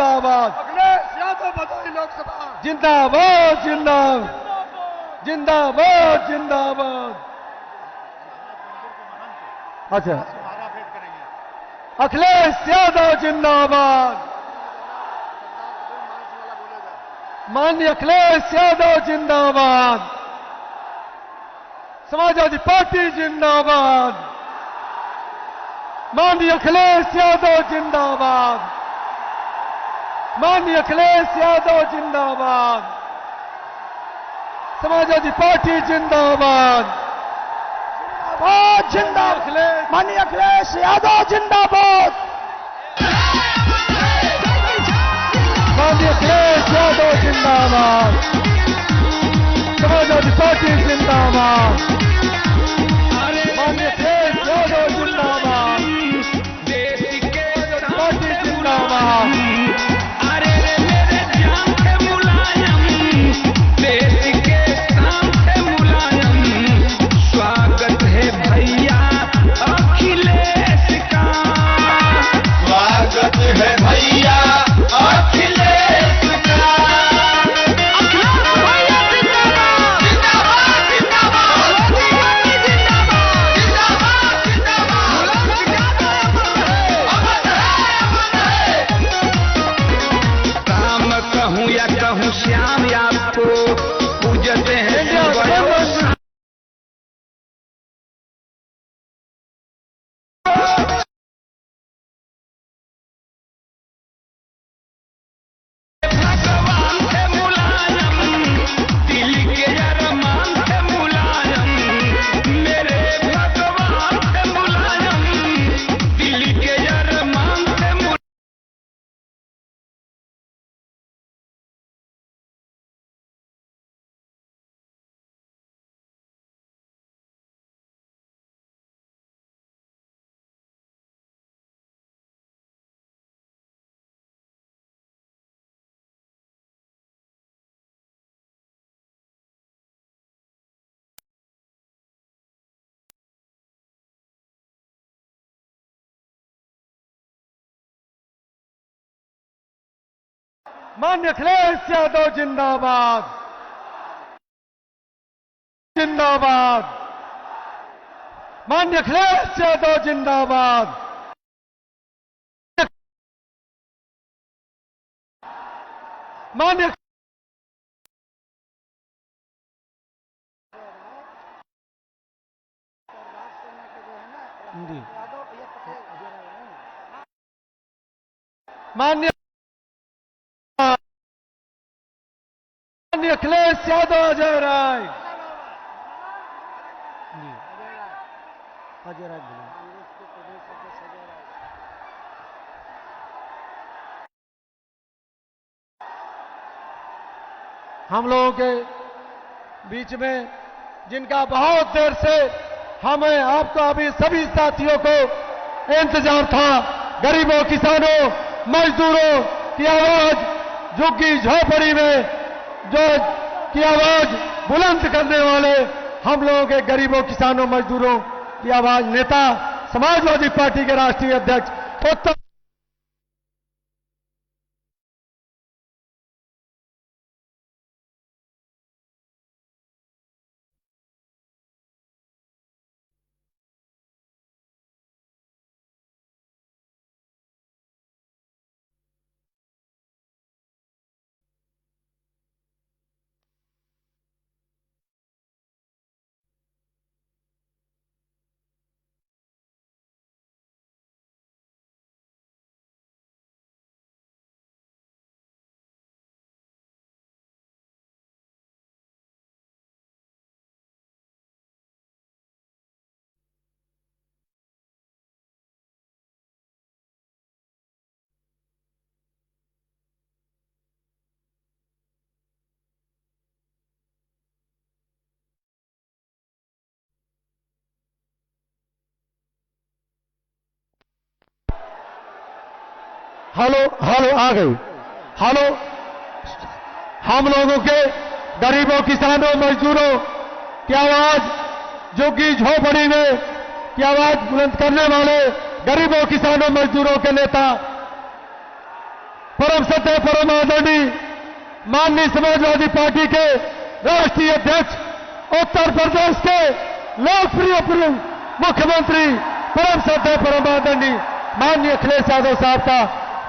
जिंदाबाद। अखिलेश यादव भदोही लोकसभा जिंदाबाद जिंदाबाद जिंदाबाद जिंदाबाद। अच्छा, अखिलेश यादव जिंदाबाद। माननीय अखिलेश यादव जिंदाबाद। समाजवादी पार्टी जिंदाबाद। माननीय अखिलेश यादव जिंदाबाद। माननीय अखिलेश यादव जिंदाबाद। समाजवादी पार्टी जिंदाबाद। जिंदाबाद। माननीय अखिलेश यादव जिंदाबाद। माननीय अखिलेश यादव जिंदाबाद। समाजवादी पार्टी जिंदाबाद। माननीय अखिलेश यादव जिंदाबाद। पार्टी जिंदाबाद। श्याम आपको पूजते हैं। भगवान से मुलायम, दिल के अरमान से मुलायम, मेरे भगवान से मुलायम, दिल के अरमान से मुलायम। माननीय अखिलेश यादव जिंदाबाद। जिंदाबाद। माननीय अखिलेश यादव जिंदाबाद। माननीय माननीय अखिलेश यादव अजय राय। अजय राय हम लोगों के बीच में जिनका बहुत देर से हमें आपको अभी सभी साथियों को इंतजार था, गरीबों, किसानों, मजदूरों की आवाज, झुग्गी झोपड़ी में जो की आवाज बुलंद करने वाले हम लोगों के गरीबों, किसानों, मजदूरों की आवाज, नेता समाजवादी पार्टी के राष्ट्रीय अध्यक्ष उत्तर हेलो हेलो आ गई। हेलो, हम लोगों के गरीबों, किसानों, मजदूरों की आवाज, झुग्गी झोपड़ी में की आवाज बुलंद करने वाले गरीबों, किसानों, मजदूरों के नेता परम सत्य परम आदरणीय माननीय समाजवादी पार्टी के राष्ट्रीय अध्यक्ष उत्तर प्रदेश के लोकप्रिय पूर्व मुख्यमंत्री परम सत्य परम आदरणीय माननीय अखिलेश यादव साहब का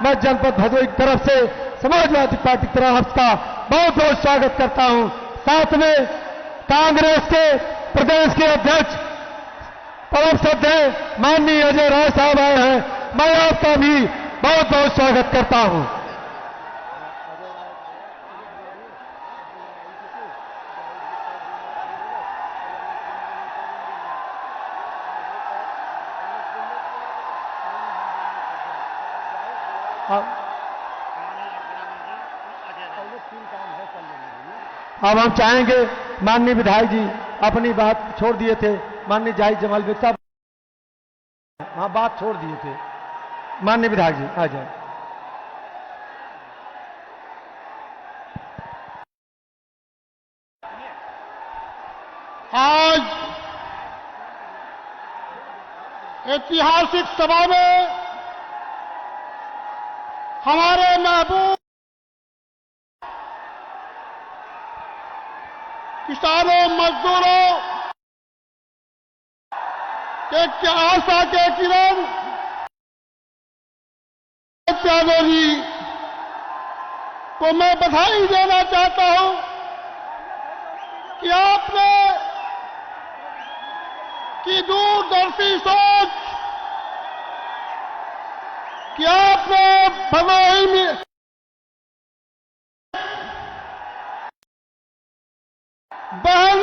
मैं जनपद भदोही की तरफ से समाजवादी पार्टी की तरफ का बहुत बहुत स्वागत करता हूं। साथ में कांग्रेस के प्रदेश के अध्यक्ष परम श्रद्धेय माननीय अजय राय साहब आए हैं, मैं आपका भी बहुत बहुत स्वागत करता हूं। अब हम चाहेंगे माननीय विधायक जी अपनी बात छोड़ दिए थे, माननीय जाहिद जमाल बेग साहब हाँ बात छोड़ दिए थे, माननीय विधायक जी आ जाए। आज ऐतिहासिक सभा में हमारे महबूब किसानों मजदूरों के क्या आशा के किरण यादव जी को मैं बधाई देना चाहता हूं कि आपने की दूरदर्शी सोच कि आपने भदोही में बहन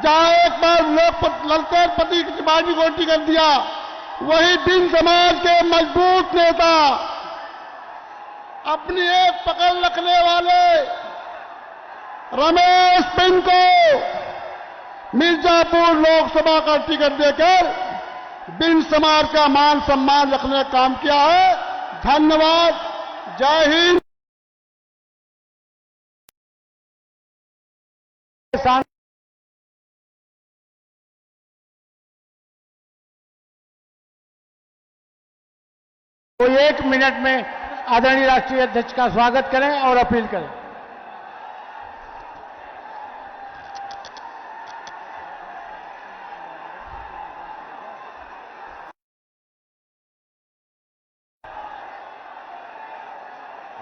जहां एक बार ललतेर पति की बाजी गोटी कर दिया, वही बिन समाज के मजबूत नेता अपनी एक पकड़ रखने वाले रमेश बिन को मिर्जापुर लोकसभा का टिकट देकर बिन समाज का मान सम्मान रखने का काम किया है। धन्यवाद, जय हिंद। तो 1 मिनट में आदरणीय राष्ट्रीय अध्यक्ष का स्वागत करें और अपील करें।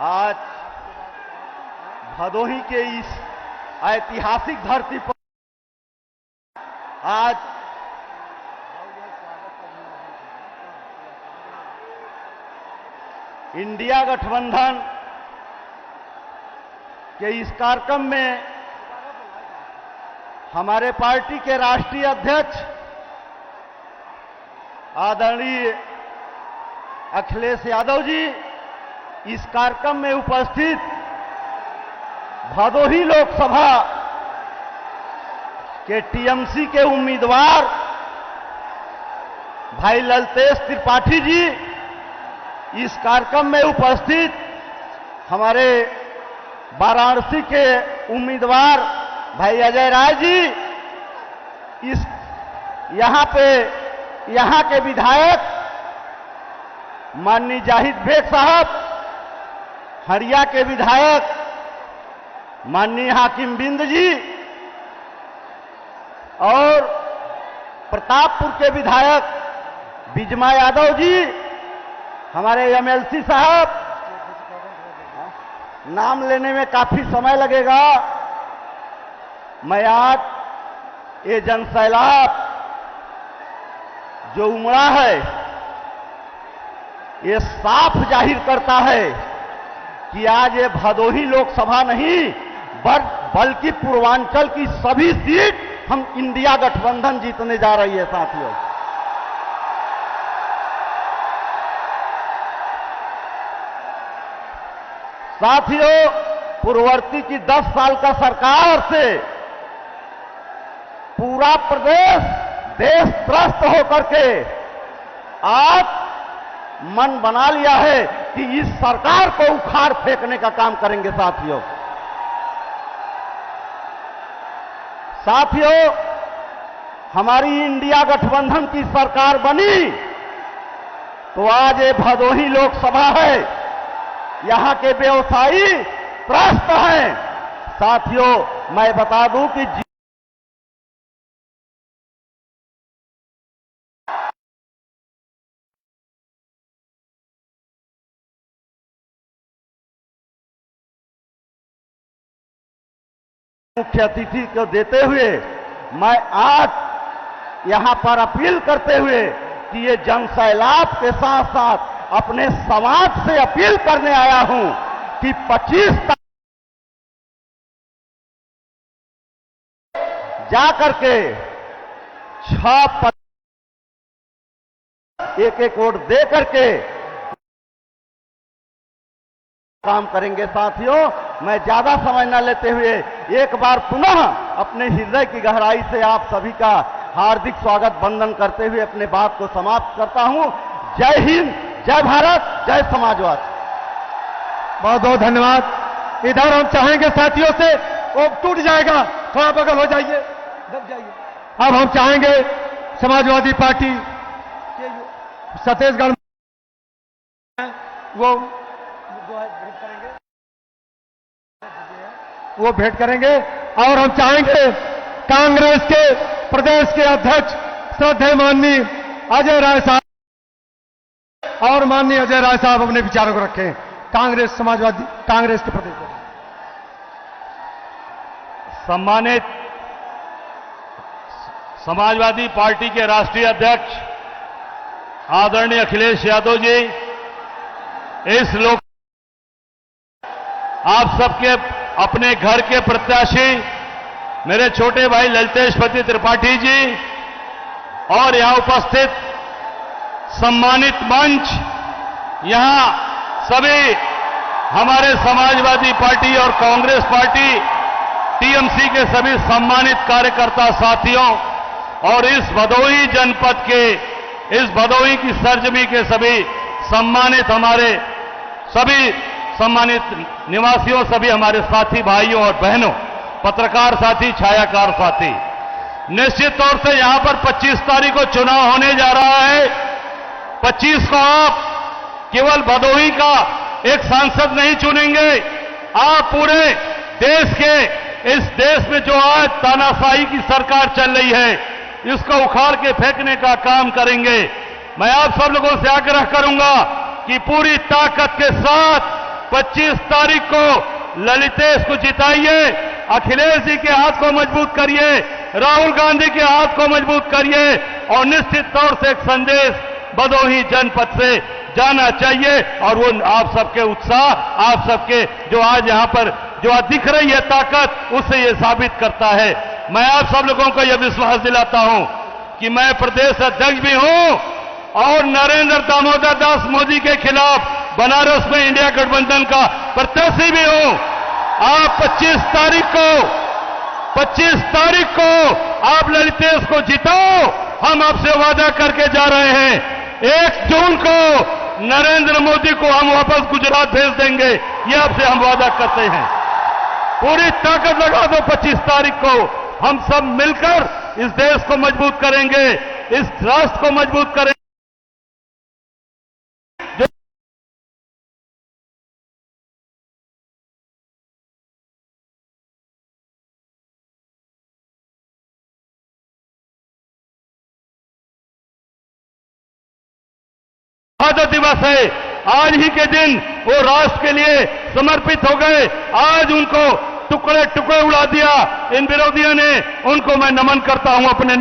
आज भदोही के इस ऐतिहासिक धरती पर आज इंडिया गठबंधन के इस कार्यक्रम में हमारे पार्टी के राष्ट्रीय अध्यक्ष आदरणीय अखिलेश यादव जी इस कार्यक्रम में उपस्थित भदोही लोकसभा के टीएमसी के उम्मीदवार भाई ललतेश त्रिपाठी जी, इस कार्यक्रम में उपस्थित हमारे वाराणसी के उम्मीदवार भाई अजय राय जी, इस यहाँ के विधायक माननीय जाहिद बेग साहब, हरिया के विधायक माननीय हाकिम बिंद जी और प्रतापपुर के विधायक विजमा यादव जी, हमारे एमएलसी साहब, नाम लेने में काफी समय लगेगा। मैं आज ये जनसैलाब जो उमड़ा है, ये साफ जाहिर करता है कि आज ये भदोही लोकसभा नहीं बल्कि पूर्वांचल की सभी सीट हम इंडिया गठबंधन जीतने जा रही है साथियों। साथियों, पूर्ववर्ती की 10 साल का सरकार से पूरा प्रदेश देश त्रस्त होकर के आज मन बना लिया है कि इस सरकार को उखाड़ फेंकने का काम करेंगे साथियों। साथियों, हमारी इंडिया गठबंधन की सरकार बनी तो आज ये भदोही लोकसभा है, यहां के व्यवसायी त्रस्त हैं। साथियों, मैं बता दूं कि मुख्य अतिथि को देते हुए मैं आज यहां पर अपील करते हुए कि ये जनसैलाब के साथ साथ अपने समाज से अपील करने आया हूं कि 25 तारीख जाकर के 6 एक वोट दे करके काम करेंगे। साथियों, मैं ज्यादा समय न लेते हुए एक बार पुनः अपने हृदय की गहराई से आप सभी का हार्दिक स्वागत वंदन करते हुए अपने बात को समाप्त करता हूं। जय हिंद, जय भारत, जय समाजवाद। बहुत बहुत धन्यवाद। इधर हम चाहेंगे साथियों से, वो टूट जाएगा, थोड़ा बगल हो जाइए, दब जाइए। अब हम चाहेंगे समाजवादी पार्टी छत्तीसगढ़ वो भेंट करेंगे और हम चाहेंगे कांग्रेस के प्रदेश के अध्यक्ष श्रद्धेय माननीय अजय राय साहब और माननीय अजय राय साहब अपने विचारों को रखें। समाजवादी कांग्रेस के प्रदेश सम्मानित समाजवादी पार्टी के राष्ट्रीय अध्यक्ष आदरणीय अखिलेश यादव जी, इस लोक आप सबके अपने घर के प्रत्याशी मेरे छोटे भाई ललितेशपति त्रिपाठी जी और यहां उपस्थित सम्मानित मंच, यहां सभी हमारे समाजवादी पार्टी और कांग्रेस पार्टी टीएमसी के सभी सम्मानित कार्यकर्ता साथियों और इस भदोही जनपद के, इस भदोही की सरजमी के सभी सम्मानित हमारे सभी सम्मानित निवासियों, सभी हमारे साथी भाइयों और बहनों, पत्रकार साथी, छायाकार साथी, निश्चित तौर से यहां पर 25 तारीख को चुनाव होने जा रहा है। 25 को आप केवल भदोही का एक सांसद नहीं चुनेंगे, आप पूरे देश के, इस देश में जो आज तानाशाही की सरकार चल रही है, इसको उखाड़ के फेंकने का काम करेंगे। मैं आप सब लोगों से आग्रह करूंगा कि पूरी ताकत के साथ 25 तारीख को ललितेश को जिताइए, अखिलेश जी के हाथ को मजबूत करिए, राहुल गांधी के हाथ को मजबूत करिए और निश्चित तौर से एक संदेश भदोही जनपद से जाना चाहिए। और वो आप सबके उत्साह, आप सबके जो आज यहां पर जो आज दिख रही है ताकत, उससे ये साबित करता है। मैं आप सब लोगों को यह विश्वास दिलाता हूं कि मैं प्रदेश अध्यक्ष भी हूं और नरेंद्र दामोदर दास मोदी के खिलाफ बनारस में इंडिया गठबंधन का प्रत्याशी भी हूं। आप 25 तारीख को आप ललितेश को जिताओ, हम आपसे वादा करके जा रहे हैं 1 जून को नरेंद्र मोदी को हम वापस गुजरात भेज देंगे, ये आपसे हम वादा करते हैं। पूरी ताकत लगा दो, 25 तारीख को हम सब मिलकर इस देश को मजबूत करेंगे, इस राष्ट्र को मजबूत करेंगे। शहादत दिवस है। आज ही के दिन वो राष्ट्र के लिए समर्पित हो गए। आज उनको टुकड़े टुकड़े उड़ा दिया इन विरोधियों ने। उनको मैं नमन करता हूं अपने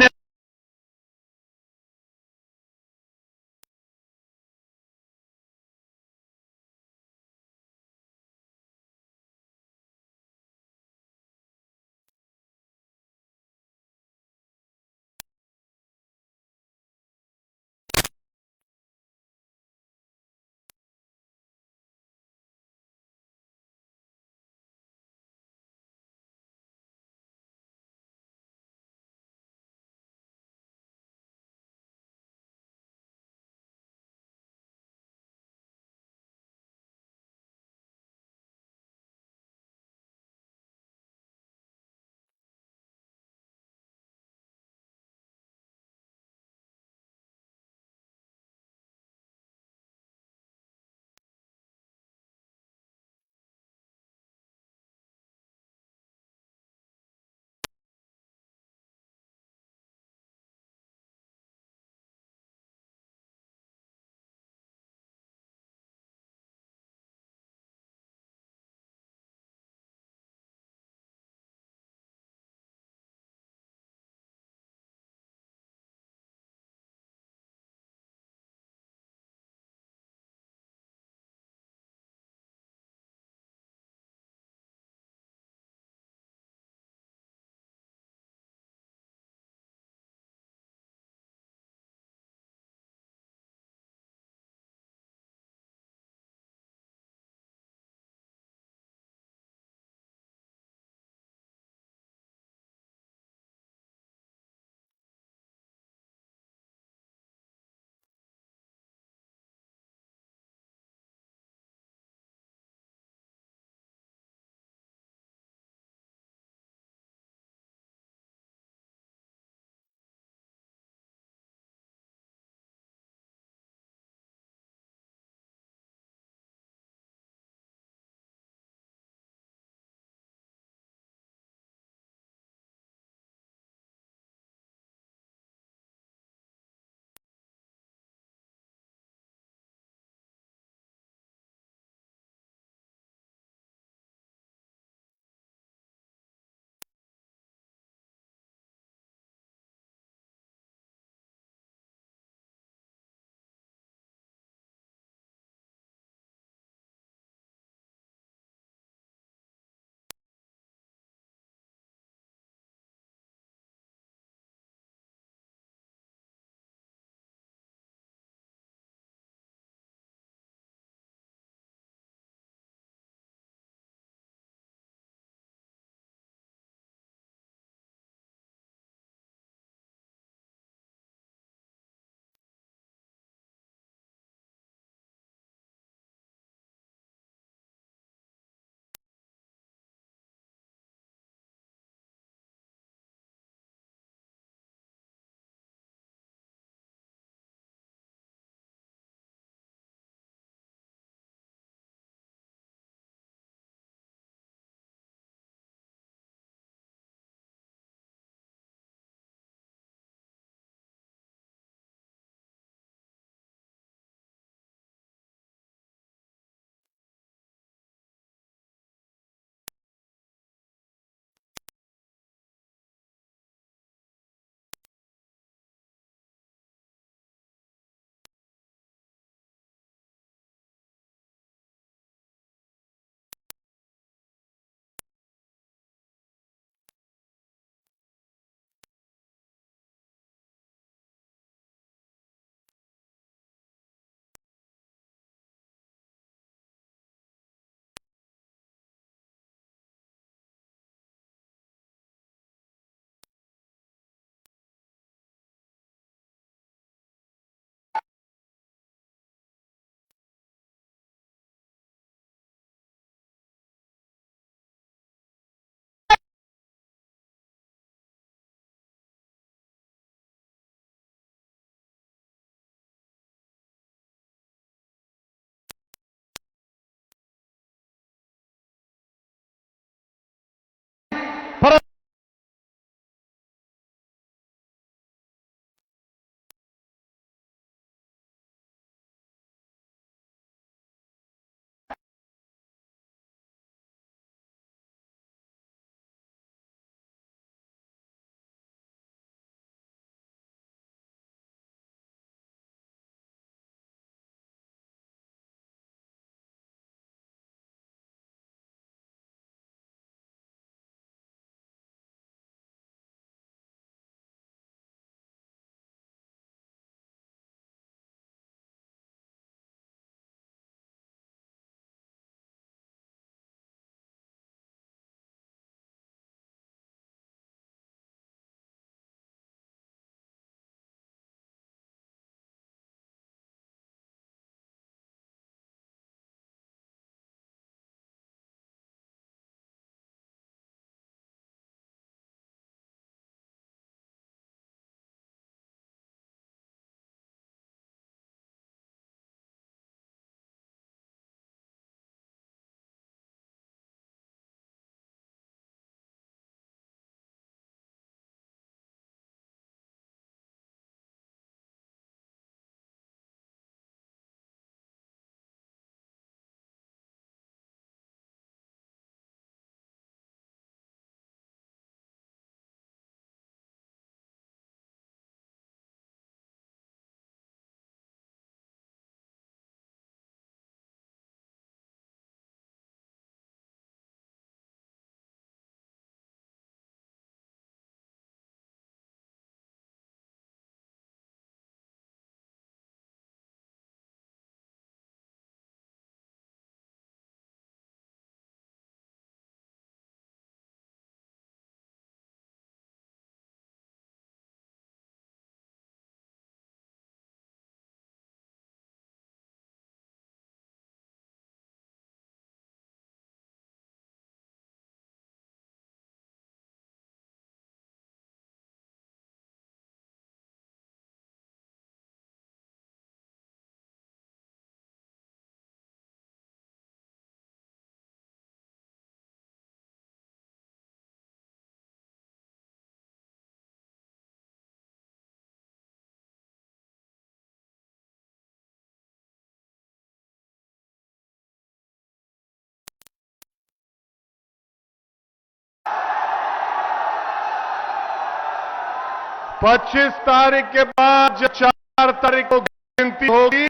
25 तारीख के बाद जब 4 तारीख को गिनती होगी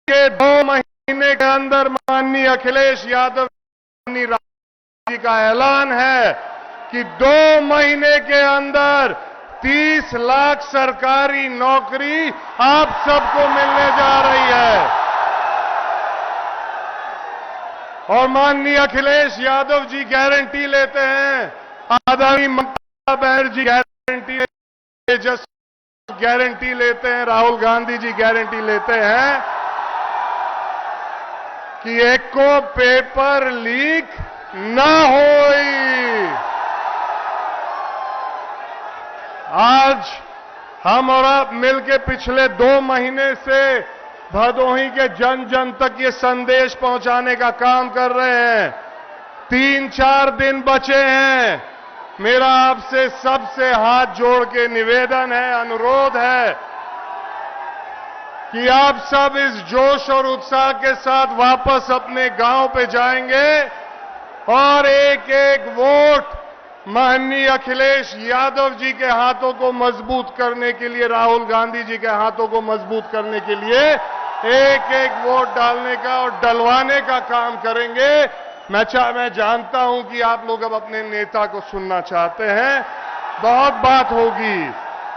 के 2 महीने के अंदर माननीय अखिलेश यादव जी का ऐलान है कि 2 महीने के अंदर 30 लाख सरकारी नौकरी आप सबको मिलने जा रही है। और माननीय अखिलेश यादव जी गारंटी लेते हैं, आदरणीय ममता बनर्जी गारंटी, तेजस्वी गारंटी लेते हैं, राहुल गांधी जी गारंटी लेते हैं कि एको पेपर लीक ना होई। आज हम और आप मिलकर पिछले 2 महीने से भदोही के जन जन तक ये संदेश पहुंचाने का काम कर रहे हैं। 3-4 दिन बचे हैं। मेरा आपसे सबसे हाथ जोड़ के निवेदन है, अनुरोध है कि आप सब इस जोश और उत्साह के साथ वापस अपने गांव पे जाएंगे और एक एक वोट माननीय अखिलेश यादव जी के हाथों को मजबूत करने के लिए, राहुल गांधी जी के हाथों को मजबूत करने के लिए एक एक वोट डालने का और डलवाने का काम करेंगे। मैं जानता हूं कि आप लोग अब अपने नेता को सुनना चाहते हैं। बहुत बात होगी,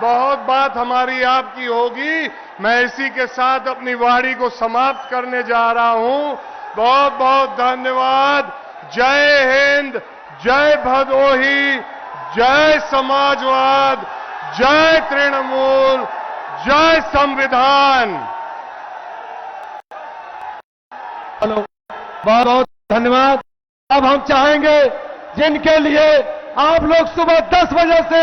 बहुत बात हमारी आपकी होगी। मैं इसी के साथ अपनी वाणी को समाप्त करने जा रहा हूं। बहुत बहुत धन्यवाद। जय हिंद, जय भदोही, जय समाजवाद, जय तृणमूल, जय संविधान। हेलो, बहुत बहुत धन्यवाद। अब हम चाहेंगे जिनके लिए आप लोग सुबह 10 बजे से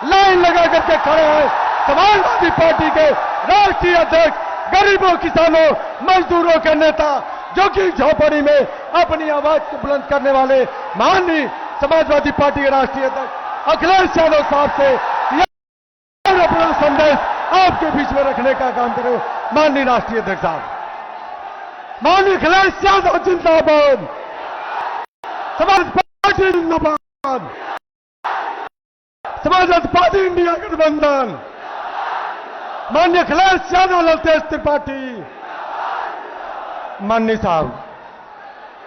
लाइन लगा करके खड़े हैं, समाजवादी पार्टी के राष्ट्रीय अध्यक्ष, गरीबों, किसानों, मजदूरों के नेता, जो कि झोपड़ी में अपनी आवाज को बुलंद करने वाले माननीय समाजवादी पार्टी के राष्ट्रीय अध्यक्ष अखिलेश यादव साहब से यह अपना संदेश आपके बीच में रखने का काम करें। माननीय राष्ट्रीय अध्यक्ष साहब। माननीय अखिलेश यादव जिंदाबाद, समाजवादी पार्टी जिंदाबाद, समाजवादी पार्टी इंडिया गठबंधन, माननीय अखिलेश यादव, ललतेज त्रिपाठी। माननीय साहब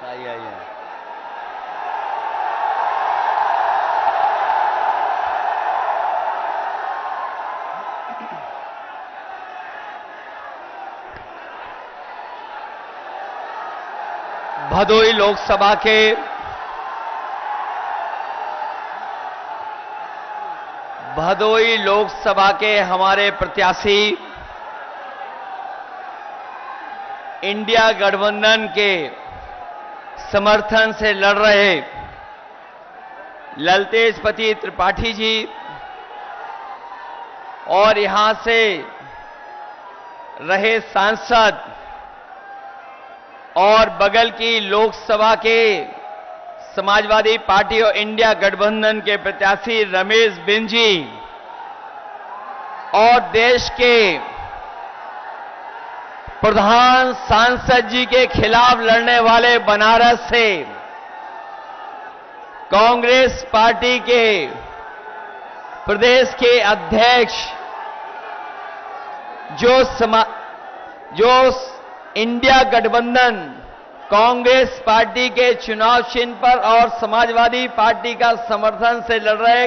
आइए। भदोही लोकसभा के हमारे प्रत्याशी, इंडिया गठबंधन के समर्थन से लड़ रहे ललतेज पति त्रिपाठी जी और यहां से रहे सांसद और बगल की लोकसभा के समाजवादी पार्टी और इंडिया गठबंधन के प्रत्याशी रमेश बिन जी और देश के प्रधान सांसद जी के खिलाफ लड़ने वाले बनारस से कांग्रेस पार्टी के प्रदेश के अध्यक्ष जो इंडिया गठबंधन कांग्रेस पार्टी के चुनाव चिन्ह पर और समाजवादी पार्टी का समर्थन से लड़ रहे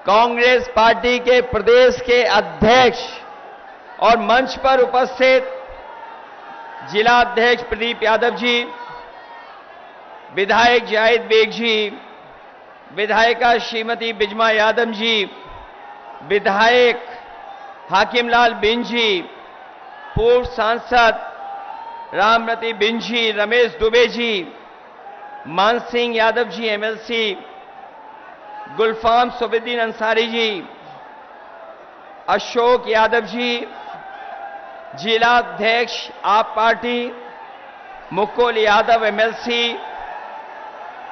कांग्रेस पार्टी के प्रदेश के अध्यक्ष और मंच पर उपस्थित जिला अध्यक्ष प्रदीप यादव जी, विधायक जाहिद बेग जी, विधायिका श्रीमती बिजमा यादव जी, विधायक हाकिमलाल बिन जी, पूर्व सांसद रामरती बिन जी, रमेश दुबे जी, मान सिंह यादव जी एमएलसी, गुलफाम सुबुद्दीन अंसारी जी, अशोक यादव जी, जिला अध्यक्ष आप पार्टी मुकुल यादव एमएलसी,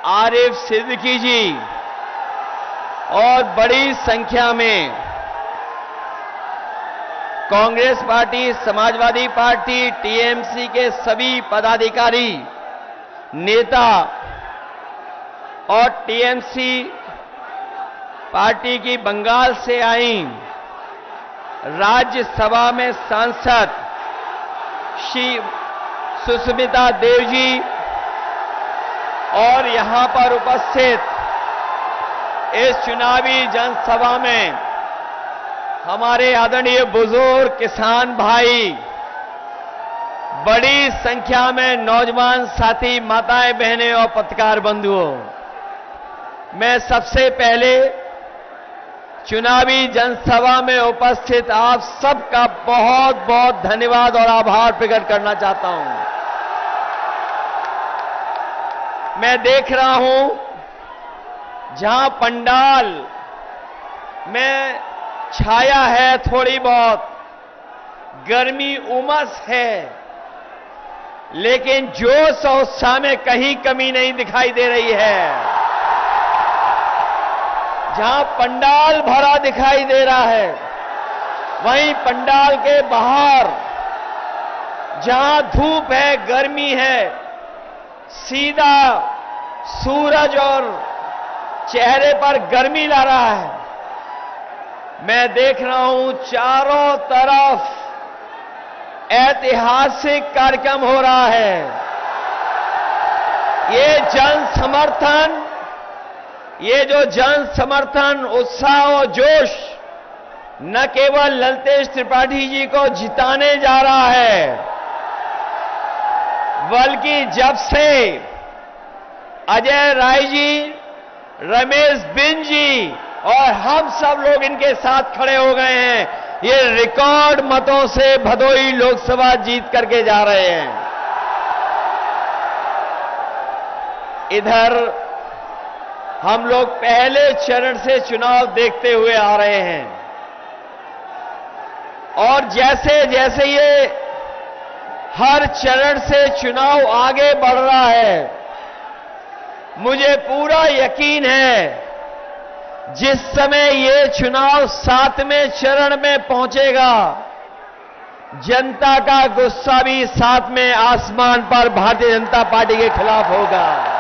आरिफ सिद्दीकी जी और बड़ी संख्या में Congress party, Samajwadi party, TMC के सभी पदाधिकारी, नेता और टीएमसी पार्टी की बंगाल से आई राज्यसभा में सांसद श्री सुष्मिता देव जी और यहां पर उपस्थित इस चुनावी जनसभा में हमारे आदरणीय बुजुर्ग किसान भाई, बड़ी संख्या में नौजवान साथी, माताएं, बहनें और पत्रकार बंधुओं, मैं सबसे पहले चुनावी जनसभा में उपस्थित आप सबका बहुत बहुत धन्यवाद और आभार प्रकट करना चाहता हूं। मैं देख रहा हूं जहां पंडाल में छाया है, थोड़ी बहुत गर्मी उमस है, लेकिन जोश और उत्साह में कहीं कमी नहीं दिखाई दे रही है। जहां पंडाल भरा दिखाई दे रहा है, वहीं पंडाल के बाहर जहां धूप है, गर्मी है, सीधा सूरज और चेहरे पर गर्मी ला रहा है। मैं देख रहा हूं चारों तरफ ऐतिहासिक कार्यक्रम हो रहा है। ये जो जन समर्थन, उत्साह और जोश न केवल ललतेश त्रिपाठी जी को जिताने जा रहा है, बल्कि जब से अजय राय जी, रमेश बिन जी और हम सब लोग इनके साथ खड़े हो गए हैं, ये रिकॉर्ड मतों से भदोही लोकसभा जीत करके जा रहे हैं। इधर हम लोग पहले चरण से चुनाव देखते हुए आ रहे हैं और जैसे जैसे ये हर चरण से चुनाव आगे बढ़ रहा है, मुझे पूरा यकीन है जिस समय ये चुनाव 7वें चरण में पहुंचेगा, जनता का गुस्सा भी 7वें आसमान पर भारतीय जनता पार्टी के खिलाफ होगा।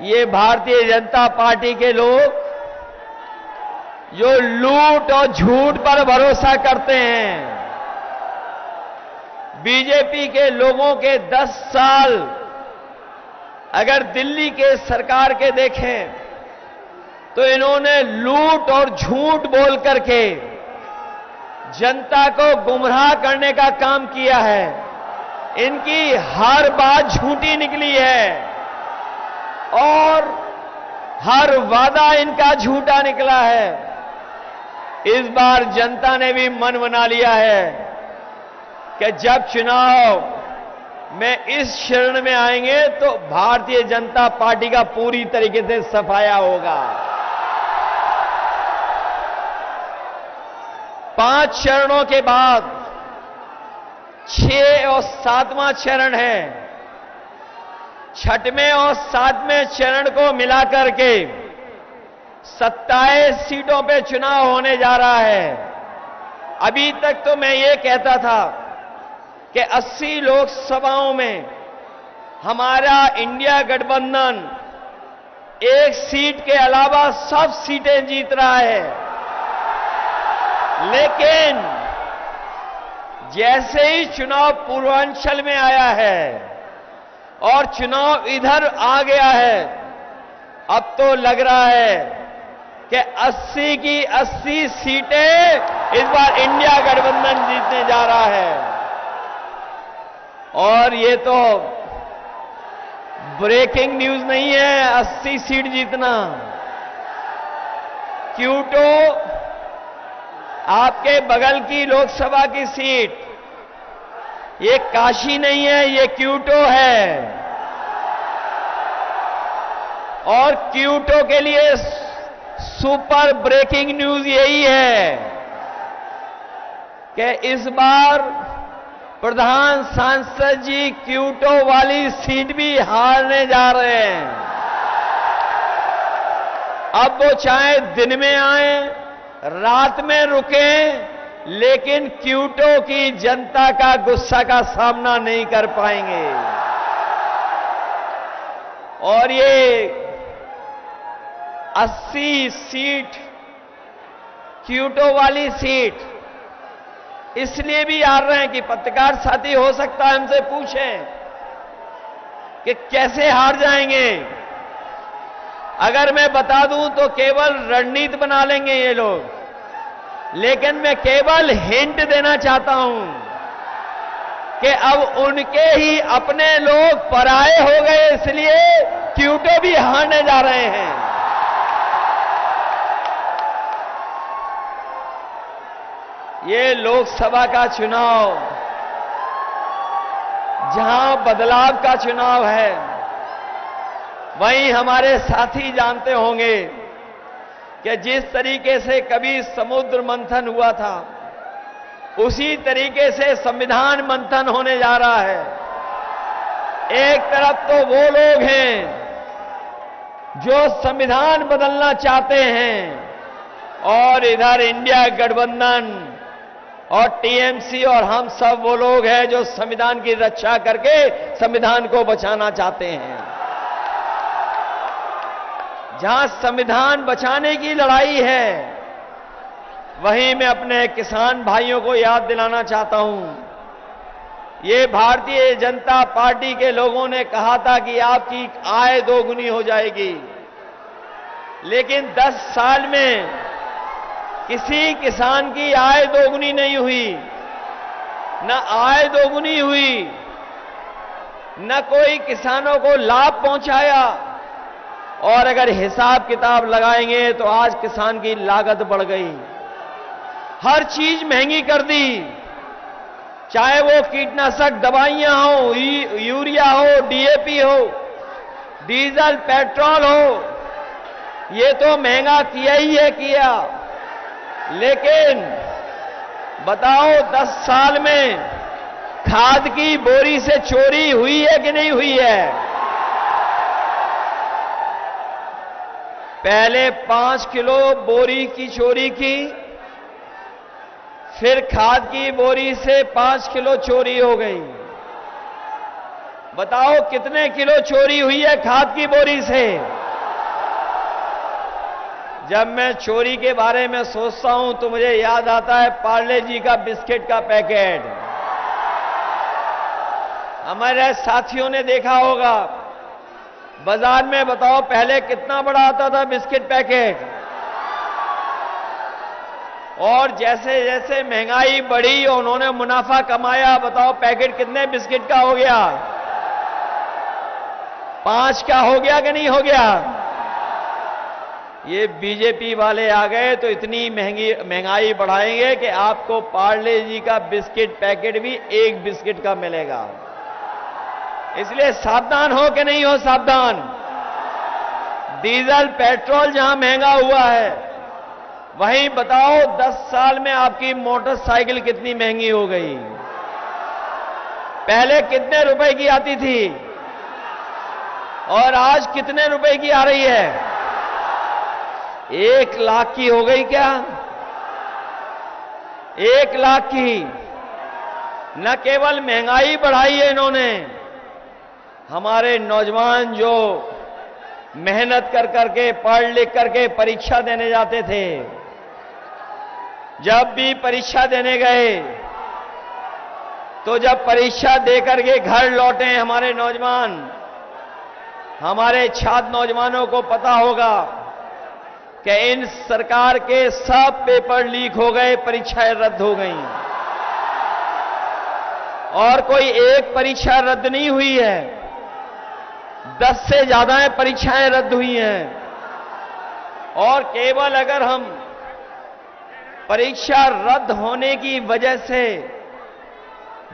ये भारतीय जनता पार्टी के लोग जो लूट और झूठ पर भरोसा करते हैं, बीजेपी के लोगों के 10 साल अगर दिल्ली के सरकार के देखें तो इन्होंने लूट और झूठ बोल करके जनता को गुमराह करने का काम किया है। इनकी हर बात झूठी निकली है और हर वादा इनका झूठा निकला है। इस बार जनता ने भी मन बना लिया है कि जब चुनाव में इस चरण में आएंगे तो भारतीय जनता पार्टी का पूरी तरीके से सफाया होगा। 5 चरणों के बाद 6 और 7वां चरण है। 6वें और 7वें चरण को मिलाकर के 27 सीटों पे चुनाव होने जा रहा है। अभी तक तो मैं ये कहता था कि 80 लोकसभाओं में हमारा इंडिया गठबंधन 1 सीट के अलावा सब सीटें जीत रहा है, लेकिन जैसे ही चुनाव पूर्वांचल में आया है और चुनाव इधर आ गया है, अब तो लग रहा है कि 80 की 80 सीटें इस बार इंडिया गठबंधन जीतने जा रहा है। और ये तो ब्रेकिंग न्यूज नहीं है 80 सीट जीतना। क्यूटो आपके बगल की लोकसभा की सीट, ये काशी नहीं है, ये क्यूटो है। और क्यूटो के लिए सुपर ब्रेकिंग न्यूज यही है कि इस बार प्रधान सांसद जी क्यूटो वाली सीट भी हारने जा रहे हैं। अब वो चाहे दिन में आए, रात में रुकें, लेकिन क्यूटो की जनता का गुस्सा का सामना नहीं कर पाएंगे। और ये 80 सीट क्यूटो वाली सीट इसलिए भी हार रहे हैं कि पत्रकार साथी हो सकता है हमसे पूछें कि कैसे हार जाएंगे। अगर मैं बता दूं तो केवल रणनीति बना लेंगे ये लोग, लेकिन मैं केवल हिंट देना चाहता हूं कि अब उनके ही अपने लोग पराये हो गए, इसलिए क्यूटो भी हारने जा रहे हैं। ये लोकसभा का चुनाव जहां बदलाव का चुनाव है, वहीं हमारे साथी जानते होंगे कि जिस तरीके से कभी समुद्र मंथन हुआ था, उसी तरीके से संविधान मंथन होने जा रहा है। एक तरफ तो वो लोग हैं जो संविधान बदलना चाहते हैं, और इधर इंडिया गठबंधन और टीएमसी और हम सब वो लोग हैं जो संविधान की रक्षा करके संविधान को बचाना चाहते हैं। जहां संविधान बचाने की लड़ाई है, वहीं मैं अपने किसान भाइयों को याद दिलाना चाहता हूं, ये भारतीय जनता पार्टी के लोगों ने कहा था कि आपकी आय दोगुनी हो जाएगी, लेकिन 10 साल में किसी किसान की आय दोगुनी नहीं हुई। न आय दोगुनी हुई, न कोई किसानों को लाभ पहुंचाया, और अगर हिसाब किताब लगाएंगे तो आज किसान की लागत बढ़ गई। हर चीज महंगी कर दी, चाहे वो कीटनाशक दवाइयां हो, यूरिया हो, डीएपी हो, डीजल पेट्रोल हो, ये तो महंगा किया ही है किया। लेकिन बताओ 10 साल में खाद की बोरी से चोरी हुई है कि नहीं हुई है? पहले 5 किलो बोरी की चोरी की, फिर खाद की बोरी से 5 किलो चोरी हो गई। बताओ कितने किलो चोरी हुई है खाद की बोरी से? जब मैं चोरी के बारे में सोचता हूं तो मुझे याद आता है पार्ले जी का बिस्किट का पैकेट। हमारे साथियों ने देखा होगा बाजार में, बताओ पहले कितना बड़ा आता था बिस्किट पैकेट, और जैसे जैसे महंगाई बढ़ी और उन्होंने मुनाफा कमाया, बताओ पैकेट कितने बिस्किट का हो गया? 5 का हो गया कि नहीं हो गया? ये बीजेपी वाले आ गए तो इतनी महंगाई बढ़ाएंगे कि आपको पार्ले जी का बिस्किट पैकेट भी 1 बिस्किट का मिलेगा। इसलिए सावधान हो कि नहीं हो सावधान। डीजल पेट्रोल जहां महंगा हुआ है, वहीं बताओ 10 साल में आपकी मोटरसाइकिल कितनी महंगी हो गई। पहले कितने रुपए की आती थी और आज कितने रुपए की आ रही है? 1 लाख की हो गई क्या? 1 लाख की। न केवल महंगाई बढ़ाई है इन्होंने, हमारे नौजवान जो मेहनत कर करके पढ़ लिख करके परीक्षा देने जाते थे, जब भी परीक्षा देने गए तो जब परीक्षा दे करके घर लौटे हमारे नौजवान, हमारे छात्र नौजवानों को पता होगा कि इन सरकार के सब पेपर लीक हो गए, परीक्षाएं रद्द हो गई, और कोई एक परीक्षा रद्द नहीं हुई है, 10 से ज्यादा परीक्षाएं रद्द हुई हैं। और केवल अगर हम परीक्षा रद्द होने की वजह से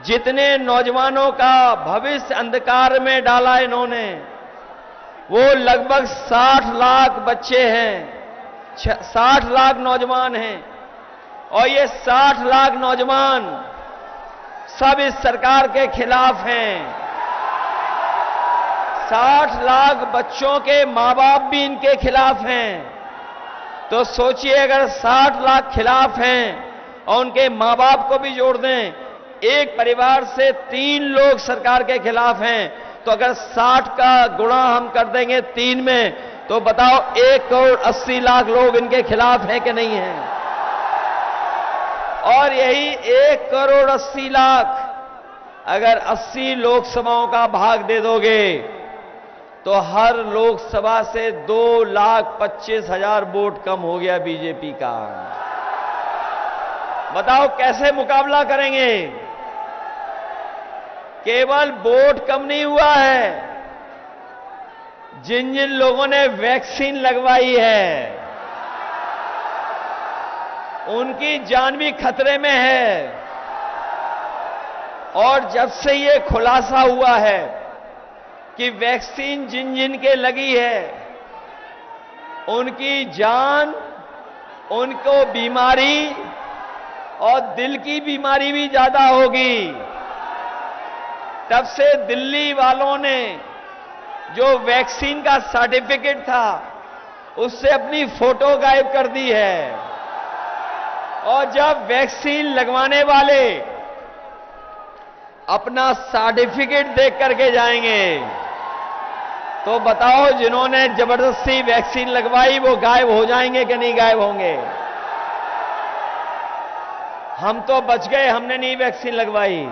जितने नौजवानों का भविष्य अंधकार में डाला इन्होंने, वो लगभग 60 लाख बच्चे हैं, 60 लाख नौजवान हैं, और ये 60 लाख नौजवान सब इस सरकार के खिलाफ हैं। 60 लाख बच्चों के मां बाप भी इनके खिलाफ हैं। तो सोचिए अगर 60 लाख खिलाफ हैं और उनके मां बाप को भी जोड़ दें, एक परिवार से 3 लोग सरकार के खिलाफ हैं, तो अगर 60 का गुणा हम कर देंगे 3 में, तो बताओ 1 करोड़ 80 लाख लोग इनके खिलाफ हैं कि नहीं हैं? और यही 1 करोड़ 80 लाख अगर 80 लोकसभाओं का भाग दे दोगे तो हर लोकसभा से 2,25,000 वोट कम हो गया बीजेपी का। बताओ कैसे मुकाबला करेंगे? केवल वोट कम नहीं हुआ है, जिन जिन लोगों ने वैक्सीन लगवाई है उनकी जान भी खतरे में है। और जब से ये खुलासा हुआ है कि वैक्सीन जिन जिन के लगी है उनकी जान, उनको बीमारी और दिल की बीमारी भी ज्यादा होगी, तब से दिल्ली वालों ने जो वैक्सीन का सर्टिफिकेट था उससे अपनी फोटो गायब कर दी है। और जब वैक्सीन लगवाने वाले अपना सर्टिफिकेट देख करके जाएंगे तो बताओ जिन्होंने जबरदस्ती वैक्सीन लगवाई वो गायब हो जाएंगे कि नहीं गायब होंगे? हम तो बच गए, हमने नहीं वैक्सीन लगवाई।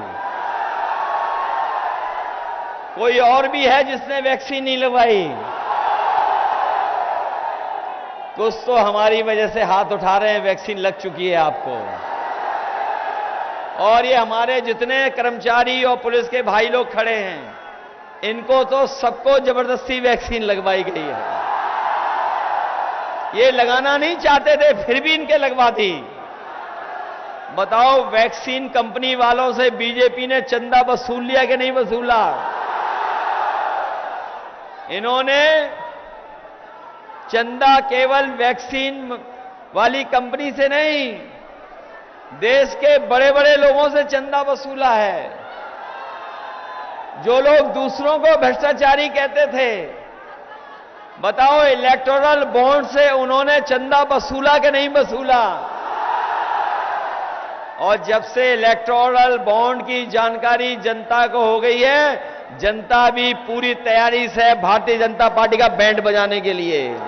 कोई और भी है जिसने वैक्सीन नहीं लगवाई? कुछ तो हमारी वजह से हाथ उठा रहे हैं, वैक्सीन लग चुकी है आपको। और ये हमारे जितने कर्मचारी और पुलिस के भाई लोग खड़े हैं, इनको तो सबको जबरदस्ती वैक्सीन लगवाई गई है। ये लगाना नहीं चाहते थे, फिर भी इनके लगवा दी। बताओ वैक्सीन कंपनी वालों से बीजेपी ने चंदा वसूल लिया कि नहीं वसूला? इन्होंने चंदा केवल वैक्सीन वाली कंपनी से नहीं, देश के बड़े बड़े लोगों से चंदा वसूला है। जो लोग दूसरों को भ्रष्टाचारी कहते थे, बताओ इलेक्टोरल बॉन्ड से उन्होंने चंदा वसूला कि नहीं वसूला? और जब से इलेक्टोरल बॉन्ड की जानकारी जनता को हो गई है, जनता भी पूरी तैयारी से भारतीय जनता पार्टी का बैंड बजाने के लिए।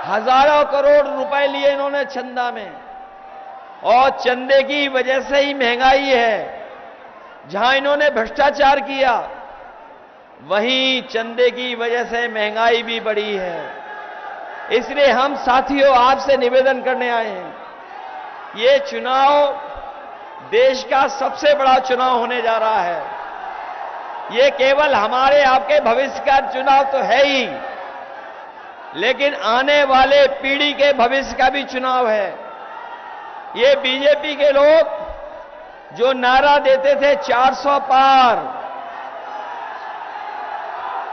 हजारों करोड़ रुपए लिए इन्होंने चंदा में, और चंदे की वजह से ही महंगाई है। जहां इन्होंने भ्रष्टाचार किया वहीं चंदे की वजह से महंगाई भी बढ़ी है। इसलिए हम साथियों आपसे निवेदन करने आए हैं, ये चुनाव देश का सबसे बड़ा चुनाव होने जा रहा है। ये केवल हमारे आपके भविष्य का चुनाव तो है ही, लेकिन आने वाले पीढ़ी के भविष्य का भी चुनाव है। ये बीजेपी के लोग जो नारा देते थे 400 पार,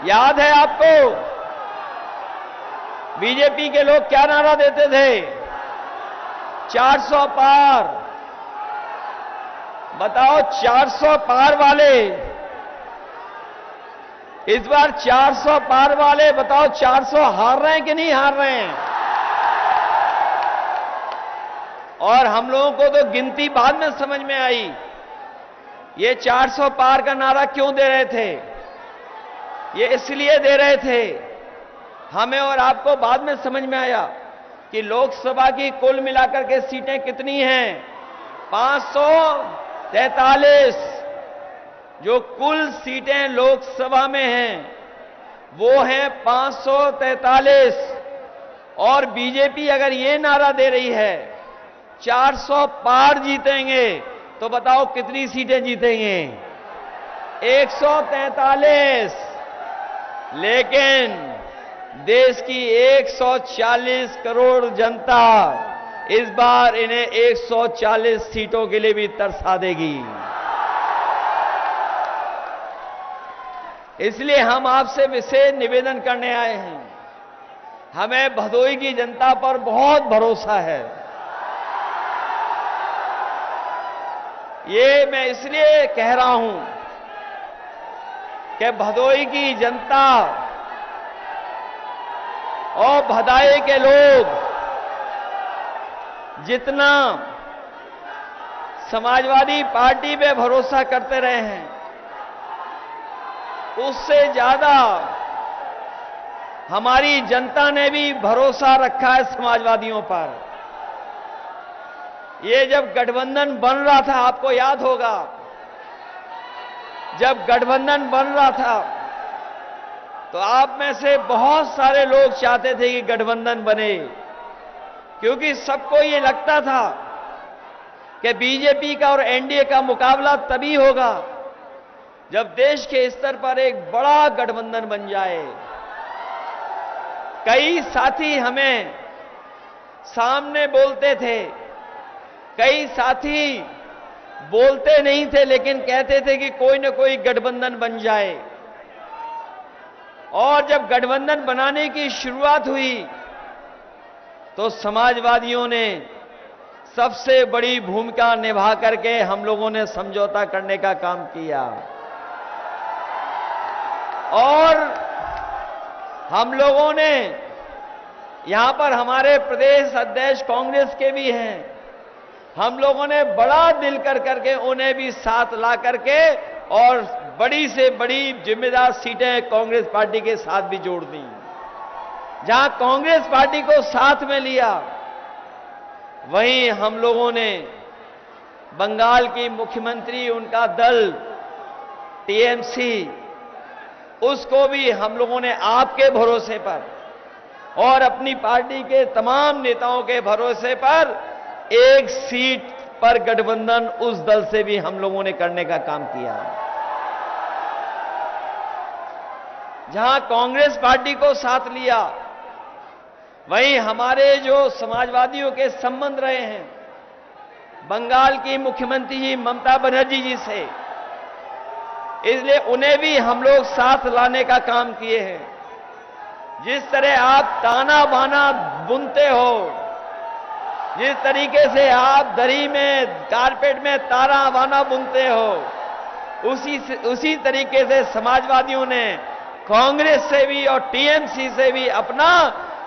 याद है आपको? बीजेपी के लोग क्या नारा देते थे? 400 पार। बताओ 400 पार वाले, इस बार 400 पार वाले बताओ 400 हार रहे हैं कि नहीं हार रहे हैं? और हम लोगों को तो गिनती बाद में समझ में आई, ये 400 पार का नारा क्यों दे रहे थे? ये इसलिए दे रहे थे, हमें और आपको बाद में समझ में आया कि लोकसभा की कुल मिलाकर के सीटें कितनी हैं? 543। जो कुल सीटें लोकसभा में हैं वो हैं 543। और बीजेपी अगर ये नारा दे रही है 400 पार जीतेंगे, तो बताओ कितनी सीटें जीतेंगे? 143। लेकिन देश की 140 करोड़ जनता इस बार इन्हें 140 सीटों के लिए भी तरसा देगी। इसलिए हम आपसे विशेष निवेदन करने आए हैं। हमें भदोही की जनता पर बहुत भरोसा है। ये मैं इसलिए कह रहा हूं कि भदोही की जनता और भदाई के लोग जितना समाजवादी पार्टी पे भरोसा करते रहे हैं, उससे ज्यादा हमारी जनता ने भी भरोसा रखा है समाजवादियों पर। ये जब गठबंधन बन रहा था, आपको याद होगा, जब गठबंधन बन रहा था तो आप में से बहुत सारे लोग चाहते थे कि गठबंधन बने, क्योंकि सबको ये लगता था कि बीजेपी का और एनडीए का मुकाबला तभी होगा जब देश के स्तर पर एक बड़ा गठबंधन बन जाए। कई साथी हमें सामने बोलते थे, कई साथी बोलते नहीं थे लेकिन कहते थे कि कोई न कोई गठबंधन बन जाए। और जब गठबंधन बनाने की शुरुआत हुई तो समाजवादियों ने सबसे बड़ी भूमिका निभा करके हम लोगों ने समझौता करने का काम किया। और हम लोगों ने, यहां पर हमारे प्रदेश अध्यक्ष कांग्रेस के भी हैं, हम लोगों ने बड़ा दिल कर करके उन्हें भी साथ ला करके और बड़ी से बड़ी जिम्मेदार सीटें कांग्रेस पार्टी के साथ भी जोड़ दी। जहां कांग्रेस पार्टी को साथ में लिया, वहीं हम लोगों ने बंगाल की मुख्यमंत्री, उनका दल टीएमसी, उसको भी हम लोगों ने आपके भरोसे पर और अपनी पार्टी के तमाम नेताओं के भरोसे पर एक सीट पर गठबंधन उस दल से भी हम लोगों ने करने का काम किया। जहां कांग्रेस पार्टी को साथ लिया, वहीं हमारे जो समाजवादियों के संबंध रहे हैं बंगाल की मुख्यमंत्री जी ममता बनर्जी जी से, इसलिए उन्हें भी हम लोग साथ लाने का काम किए हैं। जिस तरह आप ताना बाना बुनते हो, जिस तरीके से आप दरी में, कारपेट में ताना बाना बुनते हो, उसी तरीके से समाजवादियों ने कांग्रेस से भी और टीएमसी से भी अपना